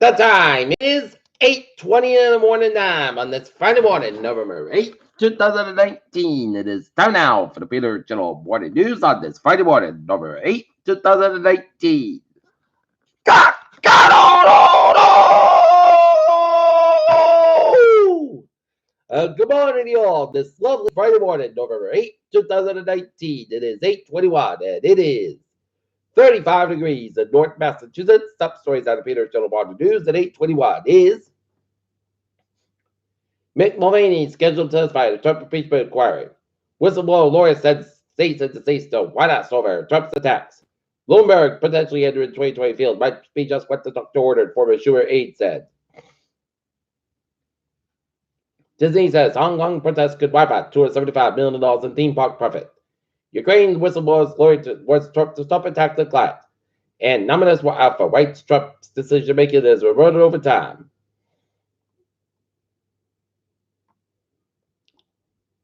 The time is 8:20 in the morning time on this Friday morning, November 8th, 2019. It is time now for the Peter Channel Morning News on this Friday morning, November 8th, 2019. God, God, oh, no! Good morning, y'all. This lovely Friday morning, November 8th, 2019. It is 8:21, and it is 35 degrees in North Massachusetts. Top stories out of Peter Channel Morning News at 8:21 is Mick Mulvaney scheduled to testify at Trump impeachment inquiry. Whistleblower lawyer said states and states to why not over Trump's attacks. Bloomberg potentially entering 2020 field might be just what the doctor ordered, former Schumer aide said. Disney says Hong Kong protests could wipe out $275 million in theme park profit. Ukraine whistleblower's lawyer wants Trump to stop attacks the client. And nominees were out for White's Trump's decision making is reverted over time.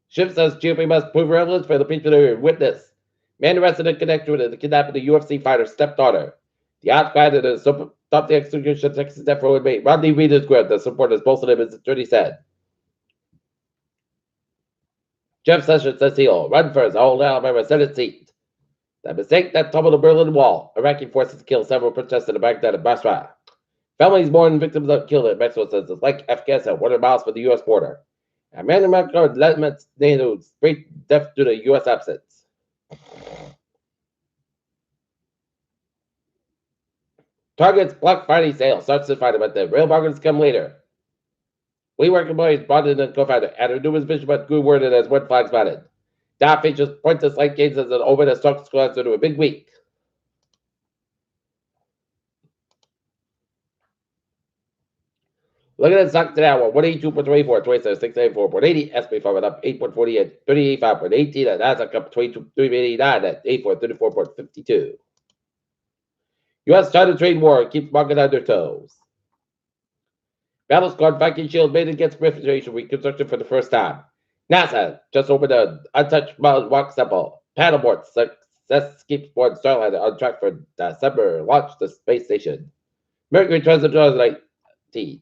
Schiff says GOP must prove relevance for the people who witness. Man arrested in connection with the kidnapping of the UFC fighter's stepdaughter. The outcry that has stopped the execution of Texas death row inmate Rodney Reeder's group that supporters bolstered him, his attorney said. Jeff Sessions says he'll run for his old Alabama Senate seat. The mistake that toppled the Berlin Wall. Iraqi forces killed several protesters in Baghdad and Basra. Families mourn victims of killed in Mexico says it's like Afghanistan, 100 miles from the U.S. border. Amanda McCord limits NATO's great death due to U.S. absence. Target's Black Friday sale starts to Friday, but the real bargains come later. WeWork employees brought in a co-founder, Andrew Newman's vision, but grew worded as red flags spotted. Dow features pointless light gains as an open as stocks collapse into a big week. Look at the stock today. 182.24, 27, 684.80. SP 5 up 8.40 at 38.5.18. And Nasdaq up 22.89 at 8.34.52. U.S. China trade war keeps market on their toes. Battle squad Viking shield made against refrigeration reconstruction for the first time. NASA just opened an untouched rock sample. Paddleboard success keeps board Starliner on track for December launch the space station. Mercury transit 2019.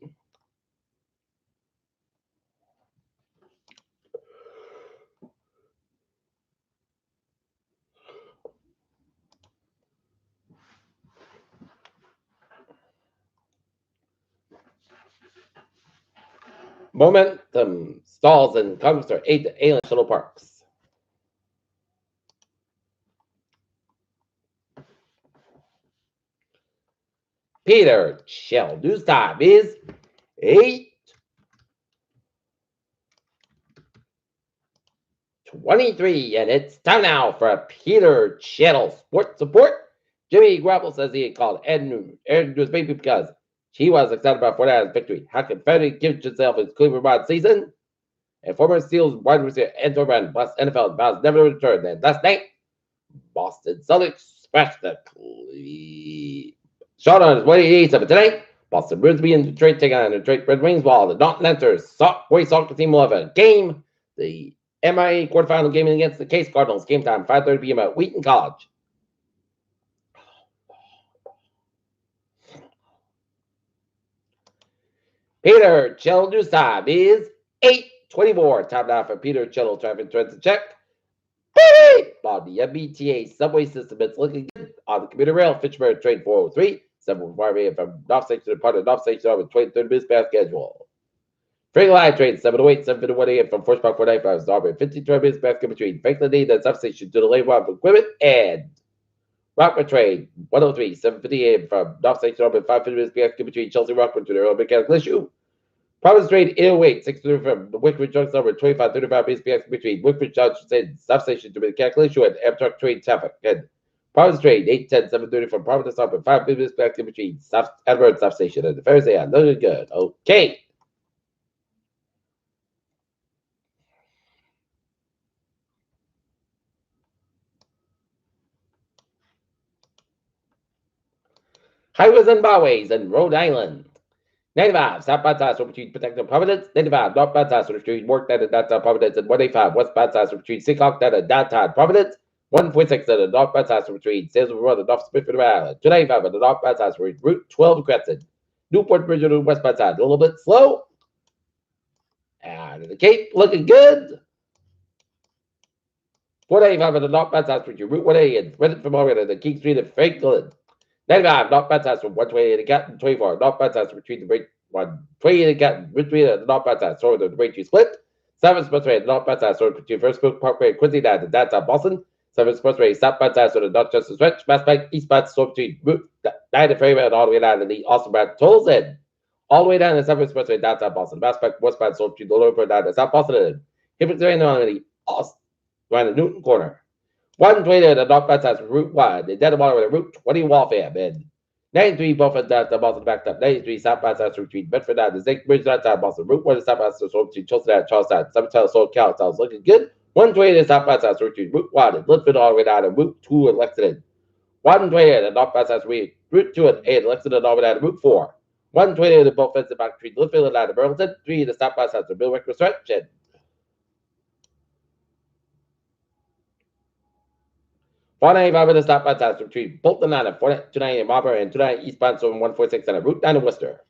Momentum stalls in Congress are 8 alien shuttle parks. Peter Shell news time is 8:23, and it's time now for a Peter Channel Sports Support. Jimmy Garoppolo says he called Aaron to his baby because she was excited about 49ers victory. How can Frederick give himself his Cleveland Browns season? And former Steelers wide receiver Antonio Brown plus NFL Browns never returned. And last night, Boston Celtics smashed the shot on his way to 87. Tonight, Boston Bruins be in Detroit taking on the Detroit Red Wings while the Dalton Lancers boys soccer team will have a game. The MIA quarterfinal game against the Case Cardinals. Game time 5:30 p.m. at Wheaton College. Peter Cello news time is 8:24. Time now for Peter Cello traffic trends to check. On the MBTA subway system, it's looking good. On the commuter rail, Fitchburg train 403, 715 from North Station to part of North Station over 23 minutes past schedule. Franklin Line train 708, 751 a.m. from First Park 495 Auburn, 53 minutes past between Franklin Need and substation to the labor of equipment, and Rockford train 103, 750 a.m. from North Station Auburn, 550 minutes past between Chelsea Rockford to the early mechanical issue. Providence train 808, 630 from the Wickford Junction over 2535 minutes past between Wickford Junction and substation to the mechanical issue, and Amtrak train traffic. And Providence train 810, 730 from Providence Auburn, 550 minutes past between Edward substation and the Thursday. I'm looking good. Okay. Highways and byways in Rhode Island. 95 southbound side between Protective Providence. 95 northbound side between Work that downtown Providence, and 185 westbound side between Seahawk that and downtown Providence. 146 at the northbound side between Salesman Road and North Smithfield Island. 295 at the northbound side between Route 12 Crescent. Newport Bridge on the westbound side, a little bit slow. And the Cape looking good. 495 on the northbound side from Route 1A and Reddit from over to the King Street of Franklin. 95 northbound side from 128 to Gatton, 24 northbound side between the break 128 to Gatton, between the northbound side, sorry, the break 2 split. 7 expressway at northbound side, sorry, between First Book Parkway and Quincy down to downtown Boston. 7 expressway southbound side, sort of North Justice Stretch, Mass Bank, eastbound, so between Route 9 to Freeman and all the way down to the Austin Brand tolls in. All the way down to 7 expressway downtown Boston. Mass Bank, westbound, so between the lower part down to South Boston and Hippies on the Austin, around the Newton corner. 120 at the northbound side from Route 1, and then water with a Route 20 Waltham, and 93 Buffett down to Boston backed up. 93 southbound side between Bedford down to Zinc Bridge downtown Boston. Route 1 southbound side between Chelsea and Charlestown. 7 Soul Cal sounds looking good. 120 southbound side between Route 1 and Linford all the way down to Route 2 and Lexington. 120 at the northbound side between Route 2 and Lexington all the way down to Route 4. 120 at the both ends back between Linfield and down to Burlington. 3 at the southbound side to Bill Wickers Stretch. And 495 at the southbound side between Bolton and 290 in Marlborough and 290 eastbound so 146 on a Route 9 in Worcester.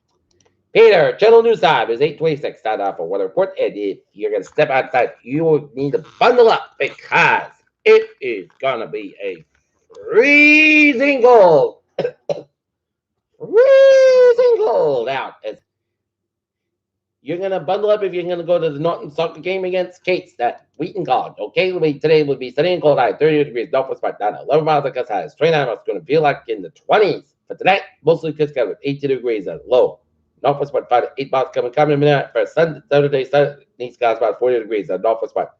Peter, Channel News Time is 8:26. Time now for weather report. And if you're going to step outside, you need to bundle up because it is going to be a freezing cold. Freezing cold out. You're going to bundle up if you're going to go to the Norton soccer game against Kate's at Wheaton College. Okay, today will be sunny and cold high, 30 degrees, northwest by down 11 miles of high. 29 miles, going to feel like in the 20s. For tonight, mostly clear sky with 18 degrees at low. Northwest about 5 to 8 miles coming in for Saturday, east skies about 40 degrees at northwest about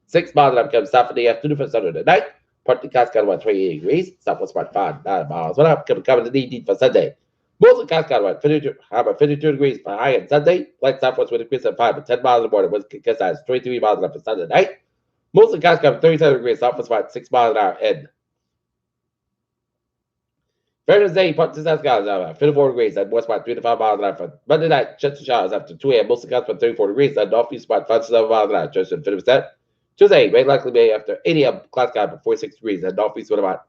6 miles and I'm coming south for the afternoon for Saturday night. Partly skies got about 28 degrees, southwest about 5 9 miles. What up? Coming to the evening for Sunday. Most of the skies got about 52 degrees for high on Sunday. Light southwest with a increase of 5 to 10 miles in the morning. With kiss size 23 miles an hour for Sunday night. Most of the skies got 37 degrees, southwest about 6 miles an hour and Thursday, partly skies got 54 degrees at west about 3 to 5 miles an hour. For Monday night, chance of showers after 2 a.m. Most of the skies about 34 degrees at northeast about 5 to 7 miles an hour. Chance of 50%. Tuesday, rain likely be after 8 a.m. Cloud sky about 46 degrees at northeast with about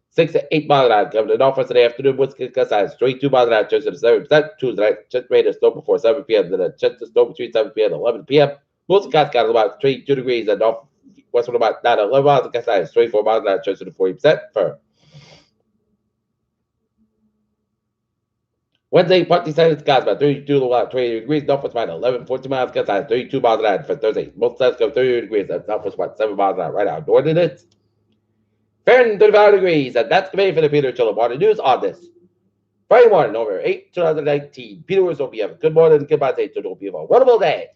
6 to 8 miles an hour. Coming to northwest in the afternoon, winds gust size 22 miles an hour. Chance of 7%. Tuesday night, chance rain and snow before 7 p.m. Then a chance of snow between 7 p.m. and 11 p.m. Most of the skies got about 22 degrees at northwest with about 9 to 11 miles. Gust size 24 miles an hour. Chance of 40% for Wednesday, partly sunny skies about 32 to about 28 degrees. Northwest about 11, 14 miles. Gust size 32 miles an hour for Thursday. Most skies go 30 degrees. That's northwest about 7 miles an hour. Right out. Northern it. Fahrenheit 35 degrees. And that's the way for the Peter Chiller Water News on this Friday morning, November 8, 2019. Peter was hoping you have a good morning and goodbye day. So hope you have a wonderful day.